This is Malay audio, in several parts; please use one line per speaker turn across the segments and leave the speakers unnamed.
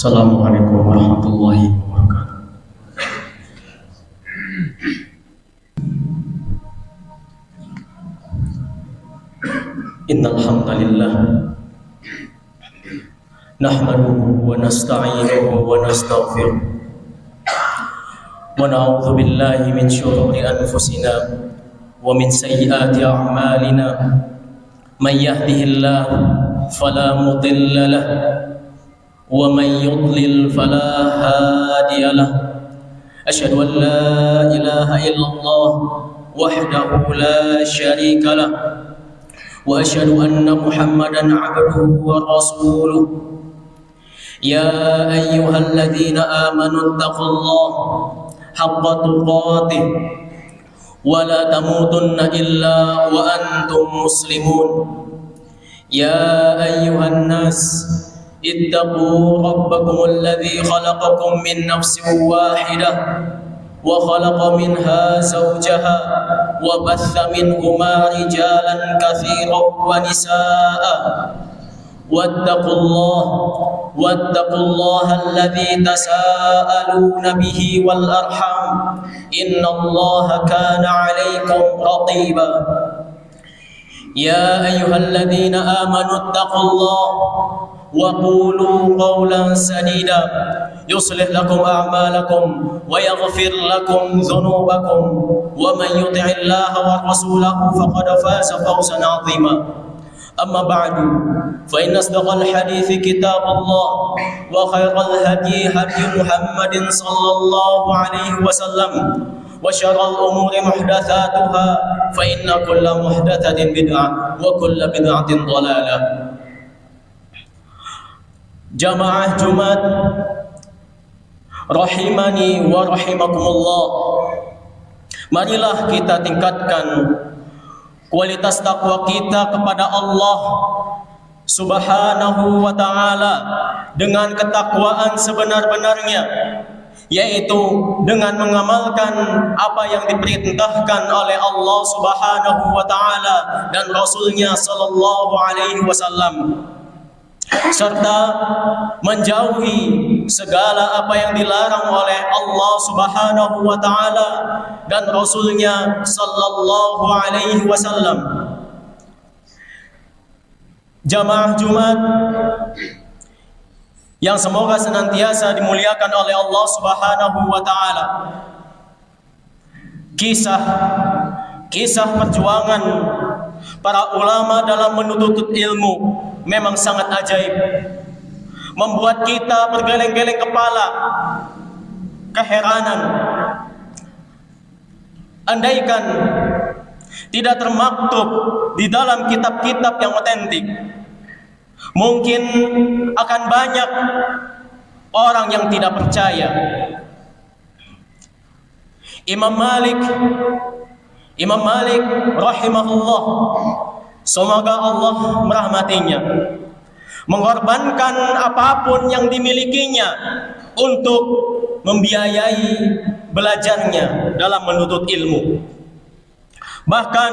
Assalamualaikum warahmatullahi wabarakatuh. Innal hamdalillah nahmaduhu wa nasta'inuhu wa nastaghfiruh wa na'udzu billahi min shururi anfusina wa min sayyiati a'malina may yahdihillahu fala mudilla lahu wa may yudlil fala hadiya lahu. Asyhadu an la ilaha illallah wahdahu la syarika lahu wa asyhadu anna Muhammadan 'abduhu wa rasuluh. Ya ayyuhalladzina amanu taqullaha haqqa tuqatih wa la tamutunna illa wa antum muslimun. Ya ayyuhan nas ittaqu rabbakumul ladzi khalaqakum min nafsin wahidah wa khalaqa minha zawjaha wa batha minhuma rijalan katsiran wa nisaa'a wattaqullaha alladzi tasaaluna bihi wal arham innallaha kana 'alaikum raqiba. Ya ayyuhalladzina amanu ittaqullaha وقولوا قولا سديدا يصلح لكم أعمالكم ويغفر لكم ذنوبكم ومن يطع الله ورسوله فقد فاز فوزا عظيما. أما بعد فإن أصدق الحديث كتاب الله وخير الهدي هدي محمد صلى الله عليه وسلم وشر الأمور محدثاتها فإن كل محدثة بدعة وكل بدعة ضلالة. Jamaah Jumat rahimani wa rahimakumullah, marilah kita tingkatkan kualitas takwa kita kepada Allah Subhanahu wa ta'ala dengan ketakwaan sebenar-benarnya, yaitu dengan mengamalkan apa yang diperintahkan oleh Allah Subhanahu wa ta'ala dan Rasulnya sallallahu alaihi wasallam, serta menjauhi segala apa yang dilarang oleh Allah Subhanahu wa ta'ala dan Rasulnya sallallahu alaihi wasallam. Jamaah Jumat yang semoga senantiasa dimuliakan oleh Allah Subhanahu wa ta'ala, kisah perjuangan para ulama dalam menuntut ilmu memang sangat ajaib, membuat kita bergeleng-geleng kepala, keheranan. Andaikan tidak termaktub di dalam kitab-kitab yang otentik, mungkin akan banyak orang yang tidak percaya. Imam Malik rahimahullah, semoga Allah merahmatinya, mengorbankan apapun yang dimilikinya untuk membiayai belajarnya dalam menuntut ilmu. Bahkan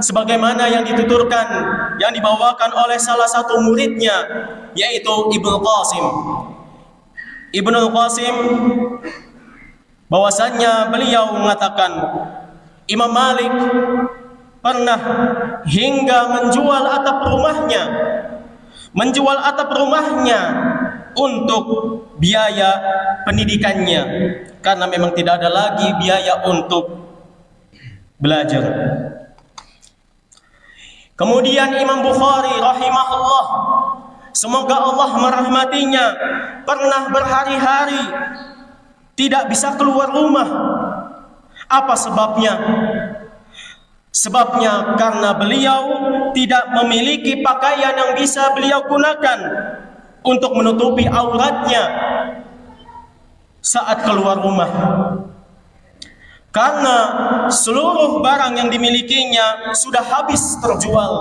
sebagaimana yang dituturkan, yang dibawakan oleh salah satu muridnya, yaitu Ibnu Qasim, bahwasannya beliau mengatakan Imam Malik pernah hingga menjual atap rumahnya untuk biaya pendidikannya, karena memang tidak ada lagi biaya untuk belajar. Kemudian Imam Bukhari rahimahullah, semoga Allah merahmatinya, pernah berhari-hari tidak bisa keluar rumah. Apa sebabnya? Sebabnya karena beliau tidak memiliki pakaian yang bisa beliau gunakan untuk menutupi auratnya saat keluar rumah. Karena seluruh barang yang dimilikinya sudah habis terjual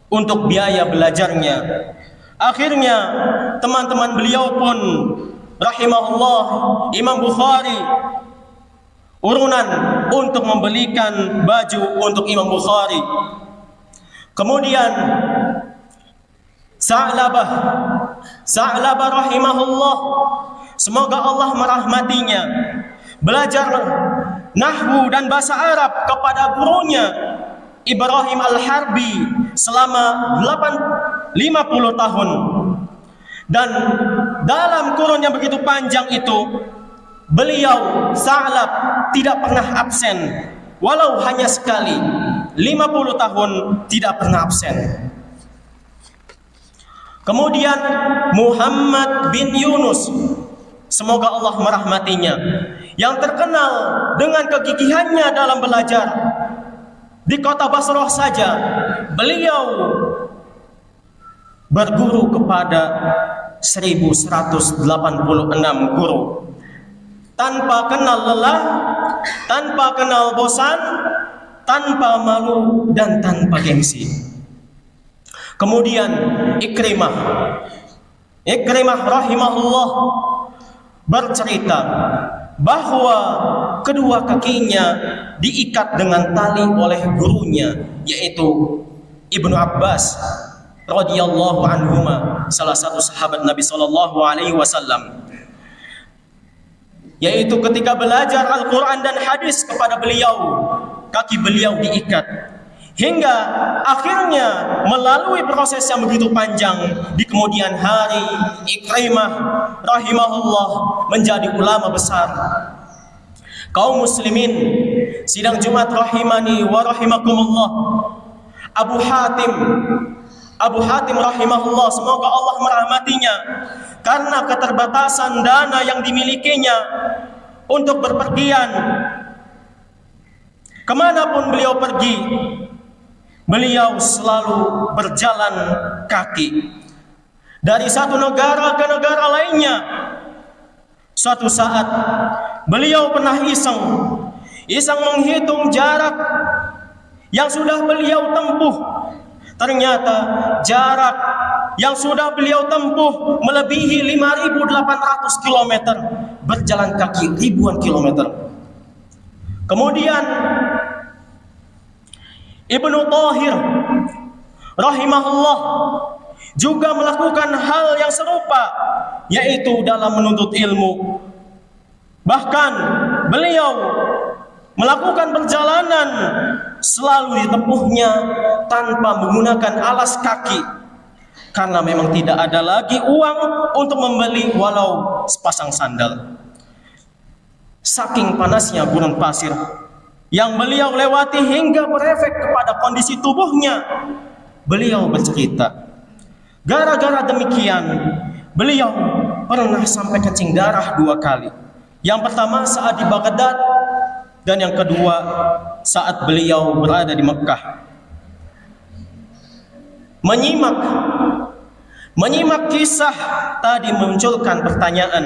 untuk biaya belajarnya. Akhirnya teman-teman beliau pun rahimahullah, Imam Bukhari, urunan untuk membelikan baju untuk Imam Bukhari. Kemudian Sa'labah Sa'labah rahimahullah, semoga Allah merahmatinya, belajar nahwu dan bahasa Arab kepada gurunya Ibrahim Al-Harbi selama 50 tahun. Dan dalam kurun yang begitu panjang itu, beliau Sa'lab tidak pernah absen, walau hanya sekali. 50 tahun tidak pernah absen. Kemudian Muhammad bin Yunus, semoga Allah merahmatinya, yang terkenal dengan kegigihannya dalam belajar. Di kota Basrah saja beliau berguru kepada 1186 guru, tanpa kenal lelah, tanpa kenal bosan, tanpa malu dan tanpa gengsi. Kemudian Ikrimah rahimahullah bercerita bahwa kedua kakinya diikat dengan tali oleh gurunya, yaitu Ibnu Abbas radhiyallahu anhuma, salah satu sahabat Nabi sallallahu alaihi wasallam, yaitu ketika belajar Al-Quran dan hadis kepada beliau, kaki beliau diikat hingga akhirnya melalui proses yang begitu panjang, di kemudian hari Ikrimah rahimahullah menjadi ulama besar. Kaum muslimin sidang Jumat rahimani wa rahimakumullah, Abu Hatim rahimahullah, semoga Allah merahmatinya, karena keterbatasan dana yang dimilikinya untuk berpergian kemanapun beliau pergi, beliau selalu berjalan kaki dari satu negara ke negara lainnya. Suatu saat beliau pernah iseng menghitung jarak yang sudah beliau tempuh. Ternyata jarak yang sudah beliau tempuh melebihi 5.800 km, berjalan kaki ribuan kilometer. Kemudian Ibnu Thahir rahimahullah juga melakukan hal yang serupa, yaitu dalam menuntut ilmu. Bahkan beliau melakukan perjalanan selalu ditempuhnya tanpa menggunakan alas kaki, karena memang tidak ada lagi uang untuk membeli walau sepasang sandal. Saking panasnya gurun pasir yang beliau lewati hingga berefek kepada kondisi tubuhnya, beliau bercerita, gara-gara demikian beliau pernah sampai kencing darah 2 kali. Yang pertama saat di Baghdad, dan yang kedua saat beliau berada di Mekah. Menyimak kisah tadi memunculkan pertanyaan,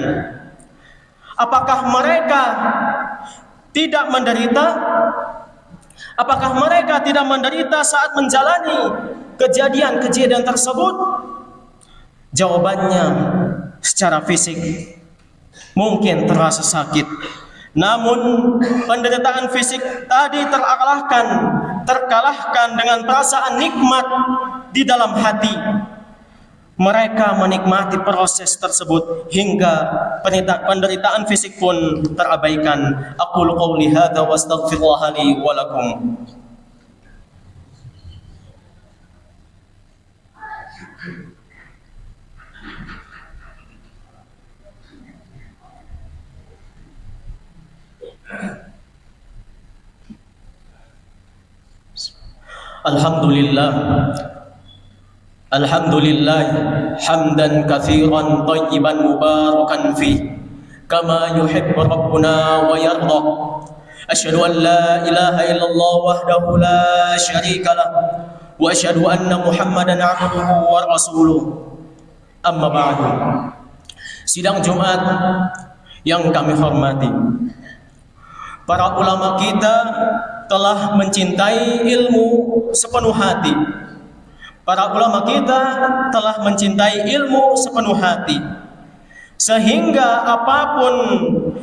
apakah mereka tidak menderita? Apakah mereka tidak menderita saat menjalani kejadian-kejadian tersebut? Jawabannya, secara fisik mungkin terasa sakit, namun penderitaan fisik tadi terkalahkan dengan perasaan nikmat di dalam hati. Mereka menikmati proses tersebut hingga penderitaan fisik pun terabaikan. Aqulu qouli hadza wa astaghfirullah li wa lakum. Alhamdulillah hamdan katsiran thayyiban mubarakan fih kama yuhibbu rabbuna wa yarda. Asyhadu an la ilaha illallah wahdahu la syarika lah wa asyhadu anna Muhammadan abduhu wa rasuluh. Amma ba'du. Sidang Jumat yang kami hormati, para ulama kita telah mencintai ilmu sepenuh hati. Para ulama kita telah mencintai ilmu sepenuh hati, sehingga apapun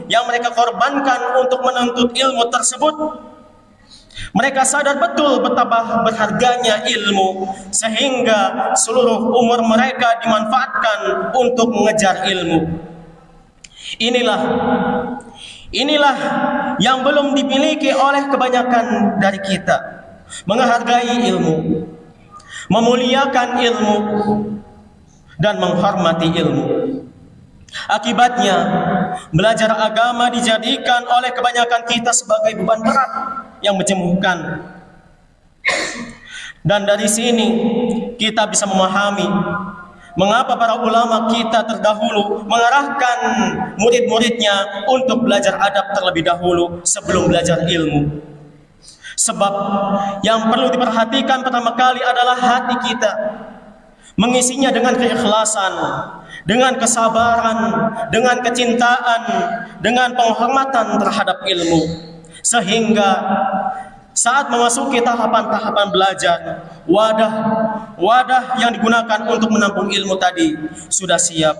yang mereka korbankan untuk menuntut ilmu tersebut, Mereka sadar betul betapa berharganya ilmu, sehingga seluruh umur mereka dimanfaatkan untuk mengejar ilmu. Inilah yang belum dimiliki oleh kebanyakan dari kita. Menghargai ilmu, memuliakan ilmu, dan menghormati ilmu. Akibatnya, belajar agama dijadikan oleh kebanyakan kita sebagai beban berat yang menjemuhkan. Dan dari sini kita bisa memahami mengapa para ulama kita terdahulu mengarahkan murid-muridnya untuk belajar adab terlebih dahulu sebelum belajar ilmu. Sebab yang perlu diperhatikan pertama kali adalah hati kita, mengisinya dengan keikhlasan, dengan kesabaran, dengan kecintaan, dengan penghormatan terhadap ilmu, sehingga saat memasuki tahapan-tahapan belajar, wadah yang digunakan untuk menampung ilmu tadi sudah siap.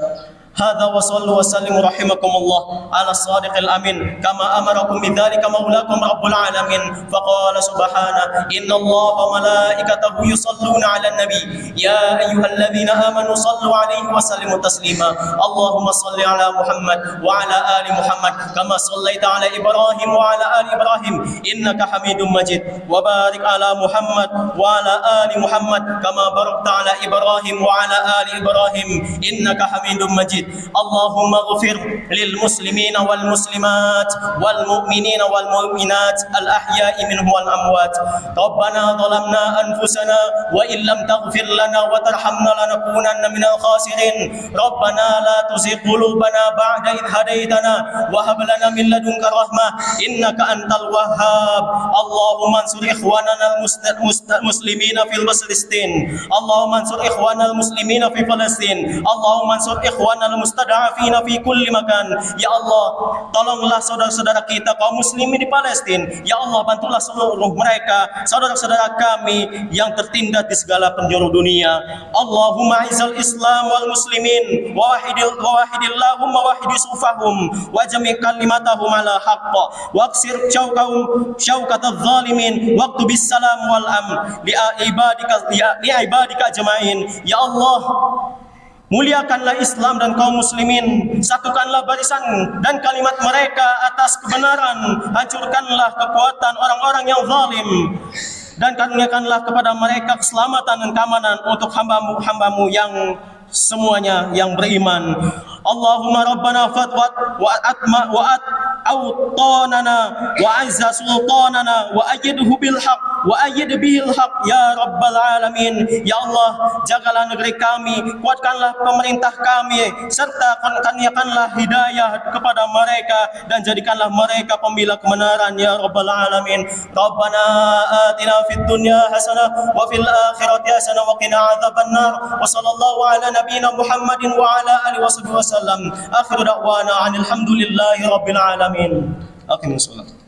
Hadza wa sallu wa sallimu rahimakumullah ala sadiqil amin kama amarakum bidzalika maulakum rabbul alamin faqala subhana innallaha wa malaikatahu yusalluna 'alan nabi ya ayyuhalladzina amanu sallu 'alaihi wa sallimu taslima Allahumma salli 'ala Muhammad wa 'ala ali Muhammad kama sallaita 'ala Ibrahim wa 'ala ali Ibrahim innaka Hamidum Majid wa barik 'ala Muhammad wa 'ala ali Muhammad kama barakta 'ala Ibrahim wa 'ala ali Ibrahim innaka Hamidum Majid اللهم اغفر للمسلمين والمسلمات والمؤمنين والمؤمنات الأحياء منهم والأموات ربنا ظلمنا أنفسنا وإن لم تغفر لنا وترحمنا لنكونن من الخاسرين ربنا لا تزغ قلوبنا بعد إذ هديتنا وهب لنا من لدنك رحمة إنك أنت الوهاب اللهم انصر إخواننا المسلمين في فلسطين اللهم انصر إخواننا المسلمين في فلسطين اللهم انصر إخواننا mustada'afina fi kulli makan. Ya Allah, tolonglah saudara-saudara kita kaum muslimin di Palestina. Ya Allah, bantulah seluruh mereka, saudara-saudara kami yang tertindas di segala penjuru dunia. Allahumma izzal Islam wal muslimin wa wahidillahumma wahidi sufahum wa jami' kalimatahum ala haqq wa aksir syauqatadh zalimin waqtu bis salam wal am li ibadika ajmain. Ya Allah, muliakanlah Islam dan kaum muslimin, satukanlah barisan dan kalimat mereka atas kebenaran, hancurkanlah kekuatan orang-orang yang zalim, dan karuniakanlah kepada mereka keselamatan dan keamanan untuk hamba-Mu yang semuanya yang beriman. Allahumma rabbana fatwat wa atma wa awtanana wa azza sultanana wa ayyidhu bil haq wa ayyid bihil haq ya rabbal alamin. Ya Allah, jagalah negeri kami, kuatkanlah pemerintah kami, serta karuniakanlah hidayah kepada mereka dan jadikanlah mereka pembela kebenaran ya rabbal alamin. Rabbana atina fid dunya hasanah wa fil akhirati hasanah wa qina adzabannar wa sallallahu ala nabiyyina Muhammadin wa ala alihi wasallam. Akhiru da'wana alhamdulillahi rabbil alamin. Aqimus shalah.